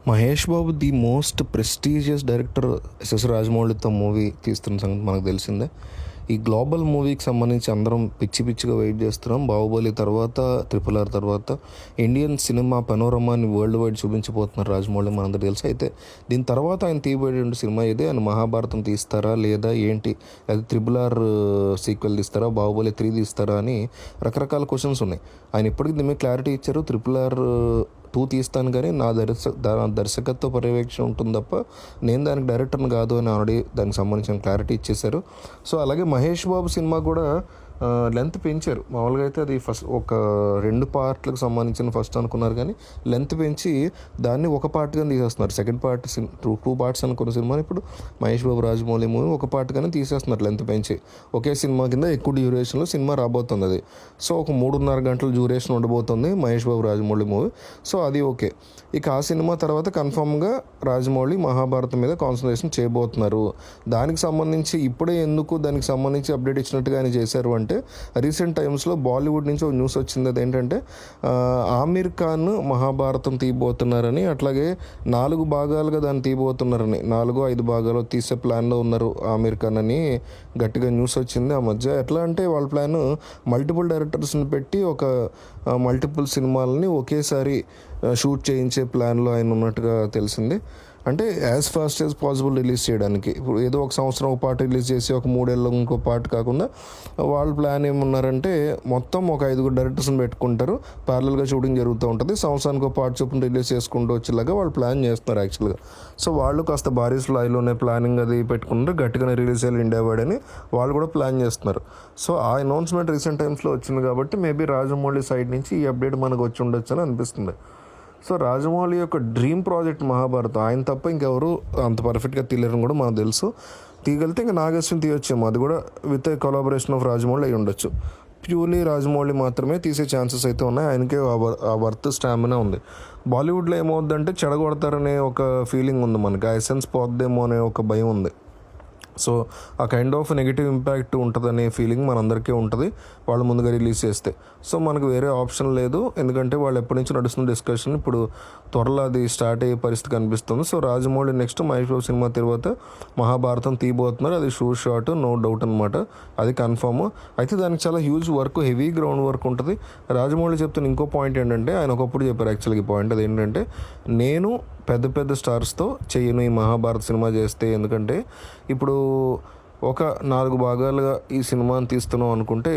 Mahesh Babu the most prestigious director SS రాజమౌళితో movie తీస్తున్న సంగతి మనకు తెలిసిందే. ఈ గ్లోబల్ మూవీకి సంబంధించి అందరం పిచ్చిగా వెయిట్ చేస్తున్నాం. బాహుబలి తర్వాత, RRR తర్వాత ఇండియన్ సినిమా పనోరమాని వరల్డ్ వైడ్ చూపించబోతున్నారు రాజమౌళి, మనందరూ తెలుసు. అయితే దీని తర్వాత ఆయన తీయబోయే సినిమా ఇదే. ఆయన మహాభారతం తీస్తారా లేదా ఏంటి, లేదా RRR సీక్వెల్ తీస్తారా, బాహుబలి 3 తీస్తారా అని రకరకాల క్వశ్చన్స్ ఉన్నాయి. ఆయన ఇప్పటికీ దీని మీద క్లారిటీ ఇచ్చారు. RRR 2 తీస్తాను కానీ నా దర్శకత్వ పర్యవేక్షణ ఉంటుంది తప్ప నేను దానికి డైరెక్టర్ని కాదు అని ఆల్రెడీ దానికి సంబంధించిన క్లారిటీ ఇచ్చేశారు. సో అలాగే మహేష్ బాబు సినిమా కూడా లెంత్ పెంచారు. మామూలుగా అయితే అది ఫస్ట్ ఒక 2 పార్ట్లకు సంబంధించిన ఫస్ట్ అనుకున్నారు, కానీ లెంత్ పెంచి దాన్ని ఒక పార్ట్గానే తీసేస్తున్నారు. సెకండ్ పార్ట్ 2 పార్ట్స్ అనుకున్న సినిమాని ఇప్పుడు మహేష్ బాబు రాజమౌళి మూవీ ఒక పార్ట్గానే తీసేస్తున్నారు లెంత్ పెంచి. ఒకే సినిమా కింద ఎక్కువ డ్యూరేషన్లో సినిమా రాబోతుంది అది. సో ఒక 3.5 గంటల డ్యూరేషన్ ఉండబోతుంది మహేష్ బాబు రాజమౌళి మూవీ. సో అది ఓకే. ఇక ఆ సినిమా తర్వాత కన్ఫామ్గా రాజమౌళి మహాభారతం మీద కాన్సన్ట్రేషన్ చేయబోతున్నారు. దానికి సంబంధించి ఇప్పుడే ఎందుకు దానికి సంబంధించి అప్డేట్ ఇచ్చినట్టుగా ఆయన చేశారు అంటే, రీసెంట్ టైమ్స్లో బాలీవుడ్ నుంచి ఒక న్యూస్ వచ్చింది. అదేంటంటే ఆమిర్ ఖాన్ మహాభారతం తీయబోతున్నారని, అట్లాగే 4 భాగాలుగా దాన్ని తీయబోతున్నారని, 4-5 భాగాలు తీసే ప్లాన్లో ఉన్నారు ఆమిర్ ఖాన్ అని గట్టిగా న్యూస్ వచ్చింది ఆ మధ్య. ఎట్లా అంటే వాళ్ళ ప్లాన్ మల్టిపుల్ డైరెక్టర్స్ని పెట్టి ఒక మల్టిపుల్ సినిమాలని ఒకేసారి షూట్ చేయించే ప్లాన్లో ఆయన ఉన్నట్టుగా తెలిసింది. అంటే as fast as possible release చేయడానికి. ఇప్పుడు ఏదో ఒక సంవత్సరం ఒక పార్ట్ రిలీజ్ చేసి ఒక 3 ఏళ్ళు ఇంకో పార్ట్ కాకుండా వాళ్ళ ప్లాన్ ఏమున్నారంటే మొత్తం ఒక 5 డైరెక్టర్స్ని పెట్టుకుంటారు, ప్యారలల్గా షూటింగ్ జరుగుతూ ఉంటుంది, సంవత్సరానికి ఒక పార్ట్ చొప్పున రిలీజ్ చేసుకుంటూ వచ్చేలాగా వాళ్ళు ప్లాన్ చేస్తున్నారు యాక్చువల్గా. సో వాళ్ళు కాస్త భారీ స్థాయిలోనే ప్లానింగ్ అది పెట్టుకుంటారు, గట్టిగానే రిలీజ్ చేయాలి ఇండియా వైడ్ అని వాళ్ళు కూడా ప్లాన్ చేస్తున్నారు. సో ఆ అనౌన్స్మెంట్ రీసెంట్ టైమ్స్లో వచ్చింది కాబట్టి మేబీ రాజమౌళి సైడ్ నుంచి ఈ అప్డేట్ మనకు వచ్చి ఉండొచ్చు అని అనిపిస్తుంది. సో రాజమౌళి యొక్క డ్రీమ్ ప్రాజెక్ట్ మహాభారతం. ఆయన తప్ప ఇంకెవరు అంత పర్ఫెక్ట్గా తీయలేరని కూడా మనకు తెలుసు. తీయగలితే ఇంకా నాగేశ్వరం తీయొచ్చేమో, అది కూడా విత్ కొలాబరేషన్ ఆఫ్ రాజమౌళి అయి ఉండొచ్చు. ప్యూర్లీ రాజమౌళి మాత్రమే తీసే ఛాన్సెస్ అయితే ఉన్నాయి. ఆయనకే ఆ వర్త్ స్టామినా ఉంది. బాలీవుడ్లో ఏమవుద్దంటే చెడగొడతారనే ఒక ఫీలింగ్ ఉంది మనకి, ఆ ఎసెన్స్ పోద్దేమో అనే ఒక భయం ఉంది. సో ఆ కైండ్ ఆఫ్ నెగిటివ్ ఇంపాక్ట్ ఉంటుందనే ఫీలింగ్ మనందరికీ ఉంటుంది వాళ్ళు ముందుగా రిలీజ్ చేస్తే. సో మనకు వేరే ఆప్షన్ లేదు, ఎందుకంటే వాళ్ళు ఎప్పటి నుంచి నడుస్తున్న డిస్కషన్ ఇప్పుడు త్వరలో అది స్టార్ట్ అయ్యే పరిస్థితి కనిపిస్తుంది. So Rajamouli next Mahesh Babu cinema తర్వాత మహాభారతం తీయబోతున్నారు. అది షాట్, నో డౌట్ అనమాట, అది కన్ఫర్మ్. అయితే దానికి చాలా huge work, heavy ground work ఉంటుంది. రాజమౌళి చెప్తున్న ఇంకో పాయింట్ ఏంటంటే, ఆయన ఒకప్పుడు చెప్పారు యాక్చువల్గా ఈ పాయింట్, అదేంటంటే నేను పెద్ద స్టార్స్తో చేయను ఈ మహాభారత సినిమా చేస్తే, ఎందుకంటే ఇప్పుడు ఒక 4 భాగాలుగా ఈ సినిమాని తీస్తున్నాం అనుకుంటే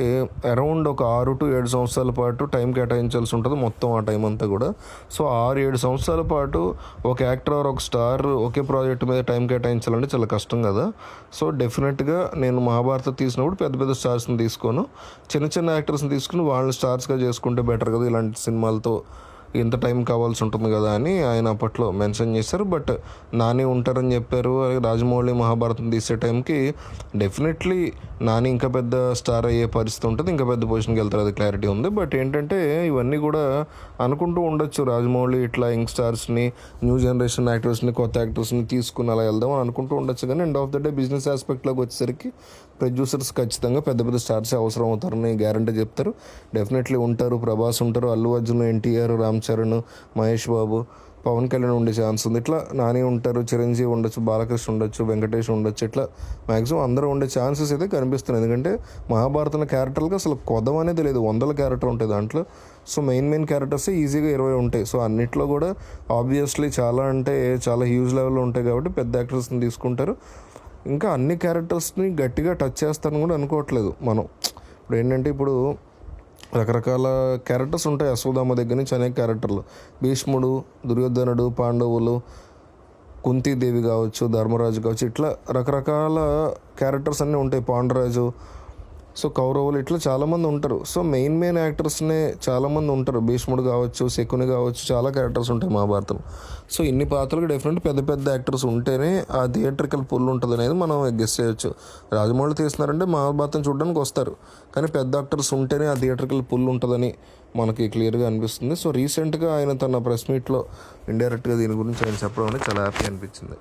అరౌండ్ ఒక 6 to 7 సంవత్సరాల పాటు టైం కేటాయించాల్సి ఉంటుంది మొత్తం ఆ టైం అంతా కూడా. సో 6-7 సంవత్సరాల పాటు ఒక యాక్టర్ ఆర్ ఒక స్టార్ ఒకే ప్రాజెక్ట్ మీద టైం కేటాయించాలంటే చాలా కష్టం కదా. సో డెఫినెట్గా నేను మహాభారత తీసినప్పుడు పెద్ద స్టార్స్ని తీసుకోను, చిన్న యాక్టర్స్ని తీసుకుని వాళ్ళని స్టార్స్గా చేసుకుంటే బెటర్ కదా, ఇలాంటి సినిమాలతో ఎంత టైం కావాల్సి ఉంటుంది కదా అని ఆయన అప్పట్లో మెన్షన్ చేశారు. బట్ నాని ఉంటారని చెప్పారు. అలాగే రాజమౌళి మహాభారతం తీసే టైంకి డెఫినెట్లీ నాని ఇంకా పెద్ద స్టార్ అయ్యే పరిస్థితి ఉంటుంది, ఇంకా పెద్ద పొజిషన్కి వెళ్తారు, అది క్లారిటీ ఉంది. బట్ ఏంటంటే ఇవన్నీ కూడా అనుకుంటూ ఉండొచ్చు, రాజమౌళి ఇట్లా యంగ్ స్టార్స్ని, న్యూ జనరేషన్ యాక్టర్స్ని, కొత్త యాక్టర్స్ని తీసుకుని అలా వెళ్దాం అని అనుకుంటూ ఉండొచ్చు. కానీ end of the day business ఆస్పెక్ట్లోకి వచ్చేసరికి ప్రొడ్యూసర్స్ ఖచ్చితంగా పెద్ద స్టార్స్ అవసరం అవుతారని గ్యారంటీ చెప్తారు. డెఫినెట్లీ ఉంటారు, ప్రభాస్ ఉంటారు, అల్లు అర్జున్, ఎన్టీఆర్, రామ్ చరణ్, మహేష్ బాబు, పవన్ కళ్యాణ్ ఉండే ఛాన్స్ ఉంది. ఇట్లా నాని ఉంటారు, చిరంజీవి ఉండొచ్చు, బాలకృష్ణ ఉండొచ్చు, వెంకటేష్ ఉండొచ్చు, ఇట్లా మ్యాక్సిమం అందరూ ఉండే ఛాన్సెస్ అయితే కనిపిస్తున్నాయి. ఎందుకంటే మహాభారతంలో క్యారెక్టర్లకు అసలు కొదం అనేది లేదు, 100 క్యారెక్టర్ ఉంటాయి దాంట్లో. సో మెయిన్ క్యారెక్టర్స్ ఈజీగా 20 ఉంటాయి. సో అన్నిట్లో కూడా ఆబ్వియస్లీ చాలా హ్యూజ్ లెవెల్లో ఉంటాయి కాబట్టి పెద్ద యాక్టర్స్ని తీసుకుంటారు. ఇంకా అన్ని క్యారెక్టర్స్ని గట్టిగా టచ్ చేస్తారని కూడా అనుకోవట్లేదు మనం. ఇప్పుడు ఏంటంటే ఇప్పుడు రకరకాల క్యారెక్టర్స్ ఉంటాయి, అశ్వత్థామ దగ్గర నుంచి అనేక క్యారెక్టర్లు, భీష్ముడు, దుర్యోధనుడు, పాండవులు, కుంతీదేవి కావచ్చు, ధర్మరాజు కావచ్చు, ఇట్లా రకరకాల క్యారెక్టర్స్ అన్నీ ఉంటాయి, పాండురాజు, సో కౌరవులు, ఇట్లా చాలామంది ఉంటారు. సో మెయిన్ యాక్టర్స్నే చాలామంది ఉంటారు, భీష్ముడు కావచ్చు, శకుని కావచ్చు, చాలా క్యారెక్టర్స్ ఉంటాయి మహాభారతం. సో ఇన్ని పాత్రలకు డెఫినెట్ పెద్ద యాక్టర్స్ ఉంటేనే ఆ థియేట్రికల్ పుల్ ఉంటుంది అనేది మనం గెస్ చేయొచ్చు. రాజమౌళి తీస్తున్నారంటే మహాభారతం చూడడానికి వస్తారు, కానీ పెద్ద యాక్టర్స్ ఉంటేనే ఆ థియేట్రికల్ పుల్ ఉంటుందని మనకి క్లియర్గా అనిపిస్తుంది. సో రీసెంట్గా ఆయన తన ప్రెస్ మీట్లో ఇండైరెక్ట్గా దీని గురించి ఆయన చెప్పడం అనేది చాలా హ్యాపీ అనిపించింది.